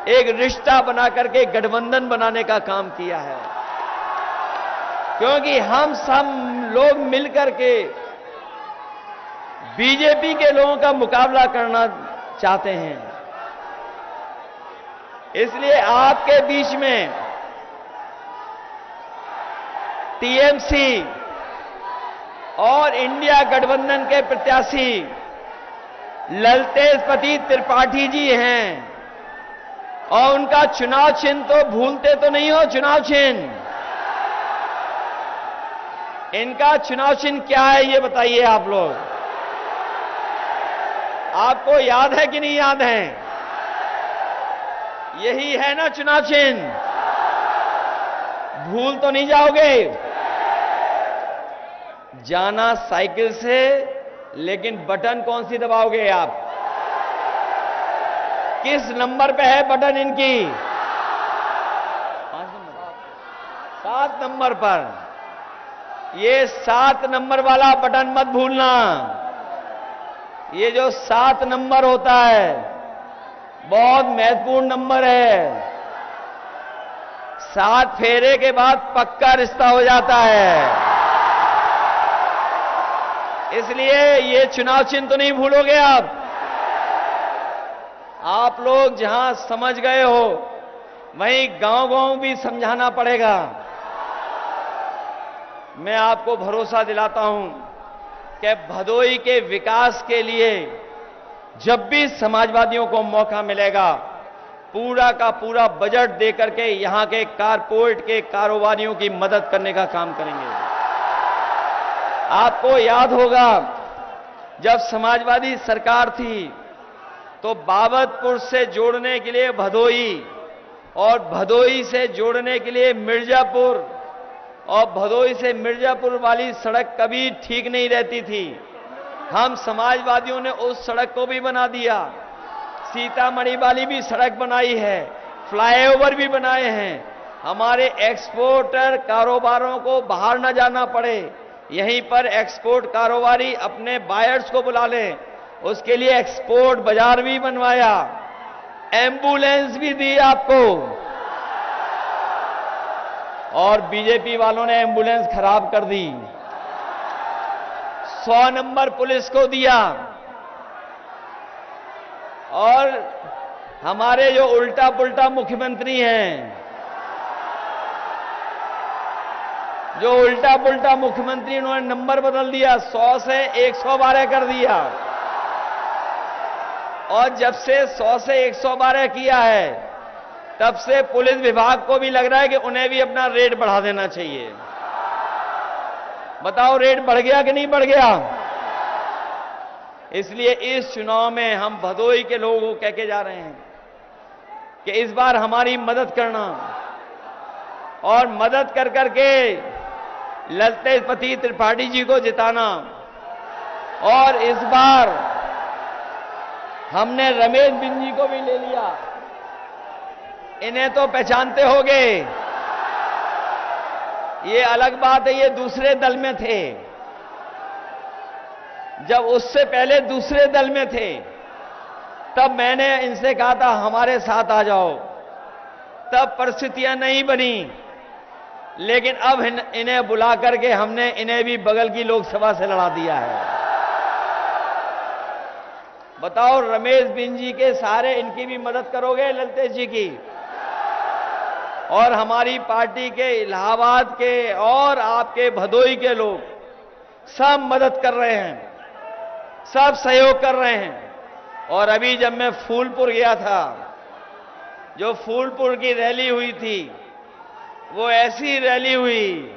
एक रिश्ता बना करके गठबंधन बनाने का काम किया है। क्योंकि हम सब लोग मिलकर के बीजेपी के लोगों का मुकाबला करना चाहते हैं। इसलिए आपके बीच में टीएमसी और इंडिया गठबंधन के प्रत्याशी ललतेश त्रिपाठी जी हैं, और उनका चुनाव चिन्ह तो भूलते तो नहीं हो। चुनाव चिन्ह, इनका चुनाव चिन्ह क्या है ये बताइए आप लोग। आपको याद है कि नहीं याद है? यही है ना चुनाव चिन्ह, भूल तो नहीं जाओगे। जाना साइकिल से, लेकिन बटन कौन सी दबाओगे आप? किस नंबर पे है बटन इनकी? 7 नंबर पर। ये 7 नंबर वाला बटन मत भूलना। ये जो 7 नंबर होता है बहुत महत्वपूर्ण नंबर है। 7 फेरे के बाद पक्का रिश्ता हो जाता है। इसलिए ये चुनाव चिन्ह तो नहीं भूलोगे आप। आप लोग जहां समझ गए हो वहीं गांव-गांव भी समझाना पड़ेगा। मैं आपको भरोसा दिलाता हूं कि भदोई के विकास के लिए जब भी समाजवादियों को मौका मिलेगा, पूरा का पूरा बजट देकर के यहां के कारपोरेट के कारोबारियों की मदद करने का काम करेंगे। आपको याद होगा जब समाजवादी सरकार थी तो बाबतपुर से जोड़ने के लिए भदोई और भदोई से जोड़ने के लिए मिर्जापुर और भदोई से मिर्जापुर वाली सड़क कभी ठीक नहीं रहती थी। हम समाजवादियों ने उस सड़क को भी बना दिया। सीतामढ़ी वाली भी सड़क बनाई है, फ्लाईओवर भी बनाए हैं। हमारे एक्सपोर्टर कारोबारों को बाहर न जाना पड़े, यहीं पर एक्सपोर्ट कारोबारी अपने बायर्स को बुला लें। उसके लिए एक्सपोर्ट बाजार भी बनवाया, एम्बुलेंस भी दी आपको। और बीजेपी वालों ने एम्बुलेंस खराब कर दी। 100 नंबर पुलिस को दिया और हमारे जो उल्टा पुल्टा मुख्यमंत्री हैं, जो उल्टा पुल्टा मुख्यमंत्री, उन्होंने नंबर बदल दिया, 100 से 112 कर दिया। और जब से 100 से 112 किया है, तब से पुलिस विभाग को भी लग रहा है कि उन्हें भी अपना रेट बढ़ा देना चाहिए। बताओ, रेट बढ़ गया कि नहीं बढ़ गया? इसलिए इस चुनाव में हम भदोही के लोगों को कह के जा रहे हैं कि इस बार हमारी मदद करना, और मदद कर करके ललतेश त्रिपाठी जी को जिताना। और इस बार हमने रमेश बिंद जी को भी ले लिया। इन्हें तो पहचानते होंगे, ये अलग बात है, ये दूसरे दल में थे। जब उससे पहले दूसरे दल में थे, तब मैंने इनसे कहा था हमारे साथ आ जाओ, तब परिस्थितियां नहीं बनी। लेकिन अब इन्हें बुला करके हमने इन्हें भी बगल की लोकसभा से लड़ा दिया है। बताओ, रमेश बिंद जी के सारे इनकी भी मदद करोगे, ललतेश जी की? और हमारी पार्टी के इलाहाबाद के और आपके भदोही के लोग सब मदद कर रहे हैं, सब सहयोग कर रहे हैं। और अभी जब मैं फूलपुर गया था, जो फूलपुर की रैली हुई थी, वो ऐसी रैली हुई,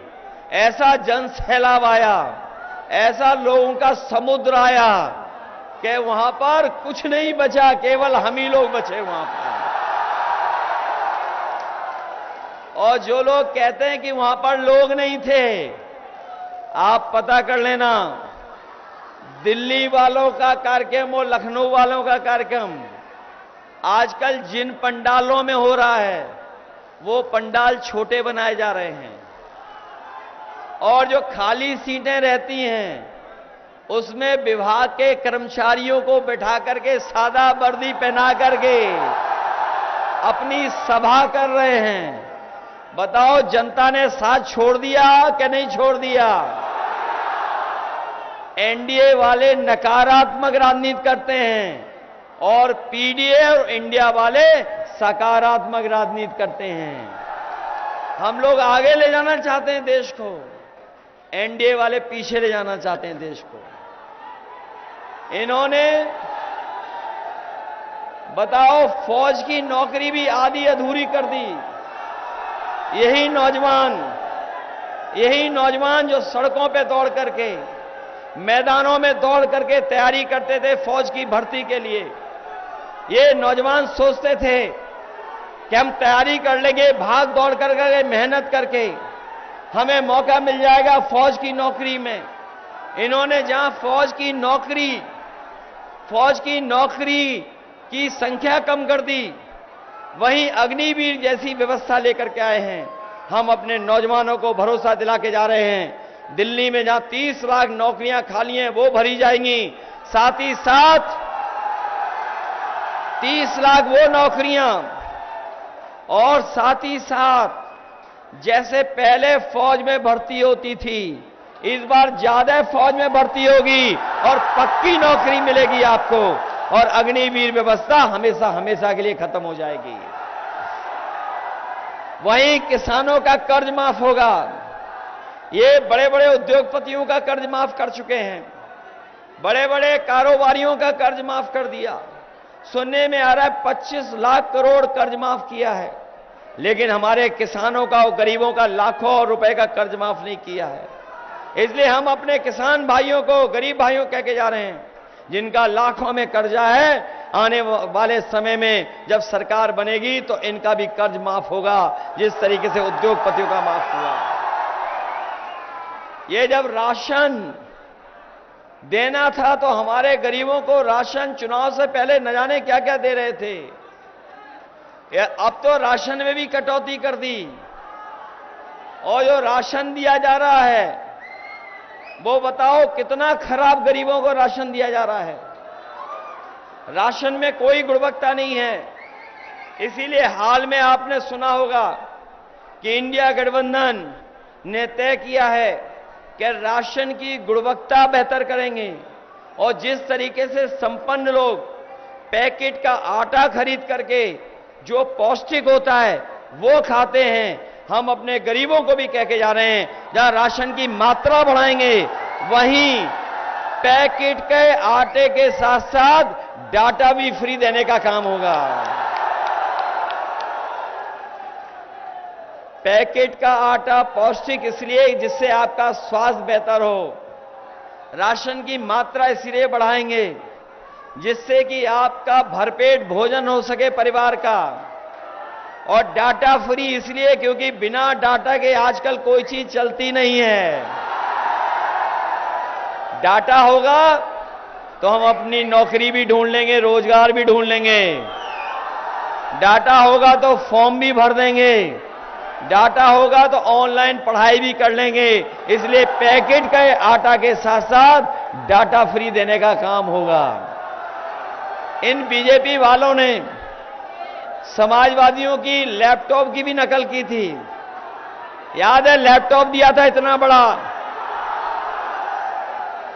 ऐसा जन सैलाब आया, ऐसा लोगों का समुद्र आया कि वहां पर कुछ नहीं बचा, केवल हम ही लोग बचे वहां पर। और जो लोग कहते हैं कि वहां पर लोग नहीं थे, आप पता कर लेना, दिल्ली वालों का कार्यक्रम और लखनऊ वालों का कार्यक्रम आजकल जिन पंडालों में हो रहा है, वो पंडाल छोटे बनाए जा रहे हैं। और जो खाली सीटें रहती हैं, उसमें विभाग के कर्मचारियों को बैठा करके सादा वर्दी पहना करके अपनी सभा कर रहे हैं। बताओ, जनता ने साथ छोड़ दिया कि नहीं छोड़ दिया? एनडीए वाले नकारात्मक राजनीति करते हैं और पीडीए और इंडिया वाले सकारात्मक राजनीति करते हैं। हम लोग आगे ले जाना चाहते हैं देश को, एनडीए वाले पीछे ले जाना चाहते हैं देश को। इन्होंने बताओ, फौज की नौकरी भी आधी अधूरी कर दी। यही नौजवान जो सड़कों पे दौड़ करके, मैदानों में दौड़ करके तैयारी करते थे फौज की भर्ती के लिए, ये नौजवान सोचते थे कि हम तैयारी कर लेंगे, भाग दौड़ करके, मेहनत करके हमें मौका मिल जाएगा फौज की नौकरी में। इन्होंने जहां फौज की नौकरी की संख्या कम कर दी, वहीं अग्निवीर जैसी व्यवस्था लेकर के आए हैं। हम अपने नौजवानों को भरोसा दिला के जा रहे हैं, दिल्ली में जहां 30 लाख नौकरियां खाली हैं वो भरी जाएंगी, साथ ही साथ 30 लाख वो नौकरियां, और साथ ही साथ जैसे पहले फौज में भर्ती होती थी, इस बार ज्यादा फौज में भर्ती होगी और पक्की नौकरी मिलेगी आपको, और अग्निवीर व्यवस्था हमेशा हमेशा के लिए खत्म हो जाएगी। वहीं किसानों का कर्ज माफ होगा। ये बड़े बड़े उद्योगपतियों का कर्ज माफ कर चुके हैं, बड़े बड़े कारोबारियों का कर्ज माफ कर दिया। सुनने में आ रहा है 25 लाख करोड़ कर्ज माफ किया है, लेकिन हमारे किसानों का और गरीबों का लाखों रुपए का कर्ज माफ नहीं किया है। इसलिए हम अपने किसान भाइयों को, गरीब भाइयों कह के जा रहे हैं, जिनका लाखों में कर्जा है, आने वाले समय में जब सरकार बनेगी तो इनका भी कर्ज माफ होगा, जिस तरीके से उद्योगपतियों का माफ हुआ। ये जब राशन देना था तो हमारे गरीबों को राशन चुनाव से पहले न जाने क्या क्या दे रहे थे, अब तो राशन में भी कटौती कर दी। और जो राशन दिया जा रहा है वो बताओ कितना खराब गरीबों को राशन दिया जा रहा है। राशन में कोई गुणवत्ता नहीं है। इसीलिए हाल में आपने सुना होगा कि इंडिया गठबंधन ने तय किया है कि राशन की गुणवत्ता बेहतर करेंगे, और जिस तरीके से संपन्न लोग पैकेट का आटा खरीद करके जो पौष्टिक होता है वो खाते हैं। हम अपने गरीबों को भी कह के जा रहे हैं, जहां राशन की मात्रा बढ़ाएंगे वहीं पैकेट के आटे के साथ साथ डाटा भी फ्री देने का काम होगा। पैकेट का आटा पौष्टिक इसलिए जिससे आपका स्वास्थ्य बेहतर हो, राशन की मात्रा इसलिए बढ़ाएंगे जिससे कि आपका भरपेट भोजन हो सके परिवार का, और डाटा फ्री इसलिए क्योंकि बिना डाटा के आजकल कोई चीज चलती नहीं है। डाटा होगा तो हम अपनी नौकरी भी ढूंढ लेंगे, रोजगार भी ढूंढ लेंगे। डाटा होगा तो फॉर्म भी भर देंगे, डाटा होगा तो ऑनलाइन पढ़ाई भी कर लेंगे। इसलिए पैकेट के आटा के साथ साथ डाटा फ्री देने का काम होगा। इन बीजेपी वालों ने समाजवादियों की लैपटॉप की भी नकल की थी। याद है, लैपटॉप दिया था इतना बड़ा,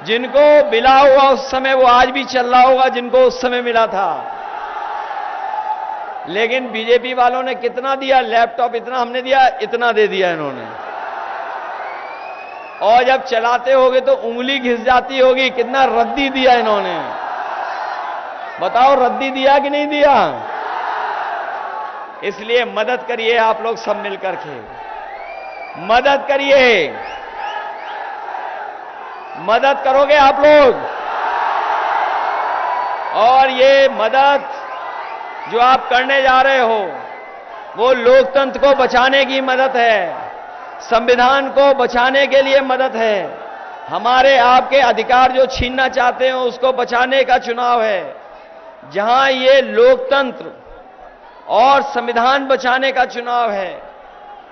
जिनको मिला हुआ उस समय वो आज भी चल रहा होगा जिनको उस समय मिला था। लेकिन बीजेपी वालों ने कितना दिया लैपटॉप? इतना हमने दिया, इतना दे दिया इन्होंने। और जब चलाते होगे तो उंगली घिस जाती होगी, कितना रद्दी दिया इन्होंने। बताओ रद्दी दिया कि नहीं दिया? इसलिए मदद करिए आप लोग सब मिलकर के, मदद करिए। मदद करोगे आप लोग? और ये मदद जो आप करने जा रहे हो वो लोकतंत्र को बचाने की मदद है, संविधान को बचाने के लिए मदद है। हमारे आपके अधिकार जो छीनना चाहते हो उसको बचाने का चुनाव है। जहां ये लोकतंत्र और संविधान बचाने का चुनाव है,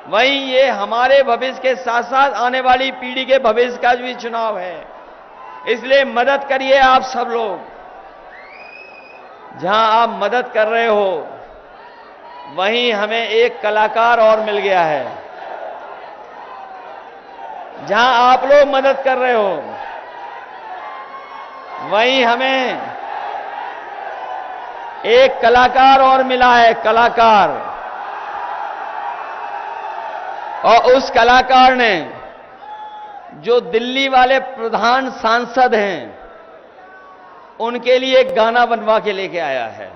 वहीं ये हमारे भविष्य के साथ साथ आने वाली पीढ़ी के भविष्य का भी चुनाव है। इसलिए मदद करिए आप सब लोग। जहां आप मदद कर रहे हो वहीं हमें एक कलाकार और मिल गया है। जहां आप लोग मदद कर रहे हो वहीं हमें एक कलाकार और मिला है, कलाकार। और उस कलाकार ने जो दिल्ली वाले प्रधान सांसद हैं उनके लिए एक गाना बनवा के लेके आया है।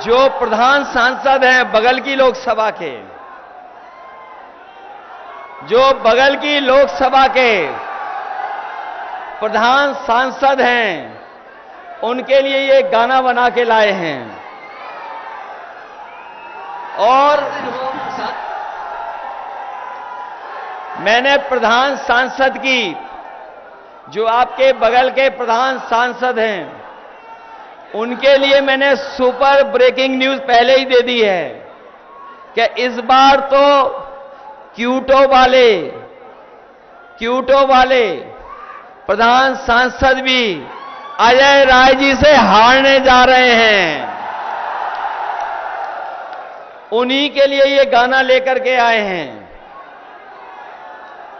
जो प्रधान सांसद हैं बगल की लोकसभा के, जो बगल की लोकसभा के प्रधान सांसद हैं उनके लिए ये गाना बना के लाए हैं। और मैंने प्रधान सांसद की, जो आपके बगल के प्रधान सांसद हैं, उनके लिए मैंने सुपर ब्रेकिंग न्यूज पहले ही दे दी है कि इस बार तो क्यूटो वाले प्रधान सांसद भी अजय राय जी से हारने जा रहे हैं। उन्हीं के लिए ये गाना लेकर के आए हैं।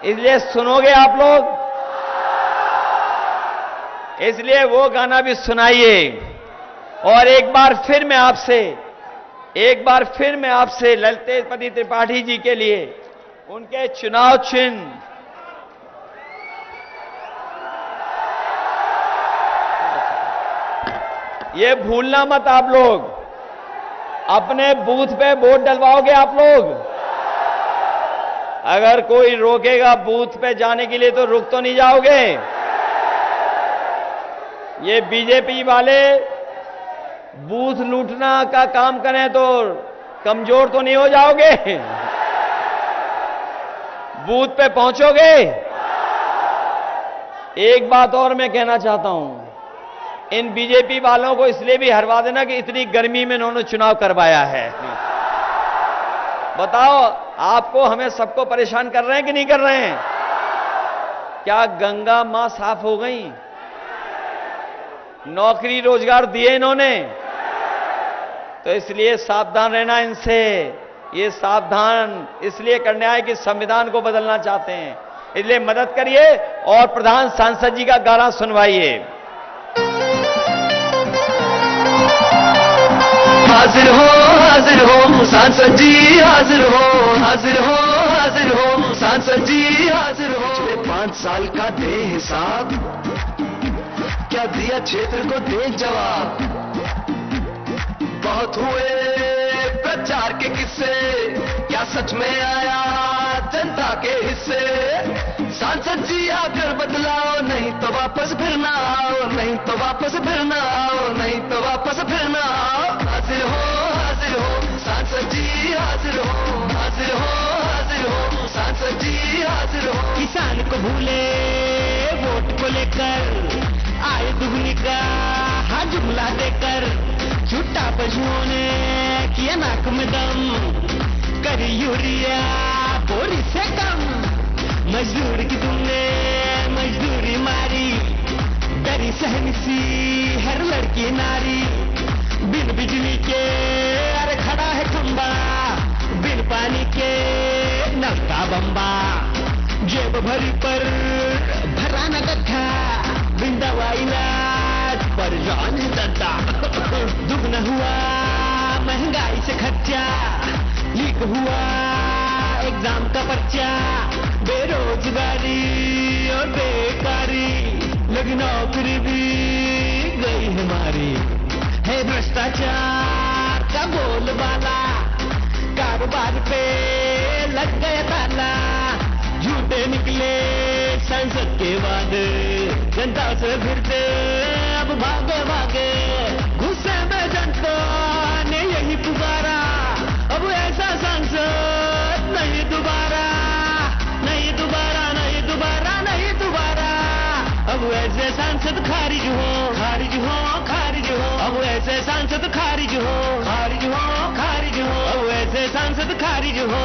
इसलिए सुनोगे आप लोग? इसलिए वो गाना भी सुनाइए। और एक बार फिर मैं आपसे ललितेशपति त्रिपाठी जी के लिए उनके चुनाव चिन्ह ये भूलना मत। आप लोग अपने बूथ पे वोट डलवाओगे आप लोग? अगर कोई रोकेगा बूथ पे जाने के लिए तो रुक तो नहीं जाओगे? ये बीजेपी वाले बूथ लूटना का काम करें तो कमजोर तो नहीं हो जाओगे? बूथ पे पहुंचोगे? एक बात और मैं कहना चाहता हूं, इन बीजेपी वालों को इसलिए भी हरवा देना कि इतनी गर्मी में इन्होंने चुनाव करवाया है। बताओ, आपको हमें सबको परेशान कर रहे हैं कि नहीं कर रहे हैं? क्या गंगा मां साफ हो गई? नौकरी रोजगार दिए इन्होंने? तो इसलिए सावधान रहना इनसे। ये सावधान इसलिए करने आए कि संविधान को बदलना चाहते हैं। इसलिए मदद करिए और प्रधान सांसद जी का गाना सुनवाइए। हाजिर हो सांसद जी, हाजिर हो, हाजिर हो, हाजिर हो सांसद जी, हाजिर हो। पिछले 5 साल का दे हिसाब, क्या दिया क्षेत्र को दे जवाब। बहुत हुए प्रचार के किस्से, क्या सच में आया जनता के हिस्से। सांसद जी आकर बदलाओ, नहीं तो वापस फिर ना आओ, नहीं तो वापस फिर ना आओ, नहीं तो वापस फिर ना आओ। हाजिर हो सांसद जी, हाजिर हो, हाजिर हो, हाजिर हो सांसद जी, हाजिर हो। किसान को भूले वोट को लेकर, आए दुगनी का जुमला देकर, झूठा पशुओं ने किया नाक में दम, करी यूरिया बोरी से कम। मजदूर की तुमने मजदूरी मारी, डरी सहन सी हर लड़की नारी। बिन बिजली के अरे खड़ा है खंबा, बिन पानी के नल का बम्बा। जेब भरी पर भरा न गड्ढा, बिन दवा इलाज पर जान डरता। दुगना हुआ महंगाई से खर्चा, लीक हुआ एग्जाम का पर्चा। बेरोजगारी और बेकारी, लगी नौकरी भी गई हमारी। है भ्रष्टाचार का बोलबाला, कारोबार पे लग गया ताला। झूठे निकले संसद के वादे, जनता से फिरते अब भागे भागे। गुस्से में जनता ने यही पुकारा, अब ऐसा सांसद नहीं दोबारा, नहीं दोबारा, नहीं दोबारा, नहीं दोबारा। अब ऐसे सांसद खारिज हो, खारिज हो, खारिज हो। अब ऐसे सांसद खारिज हो, खारिज हो, खारिज हो। अब ऐसे सांसद खारिज हो।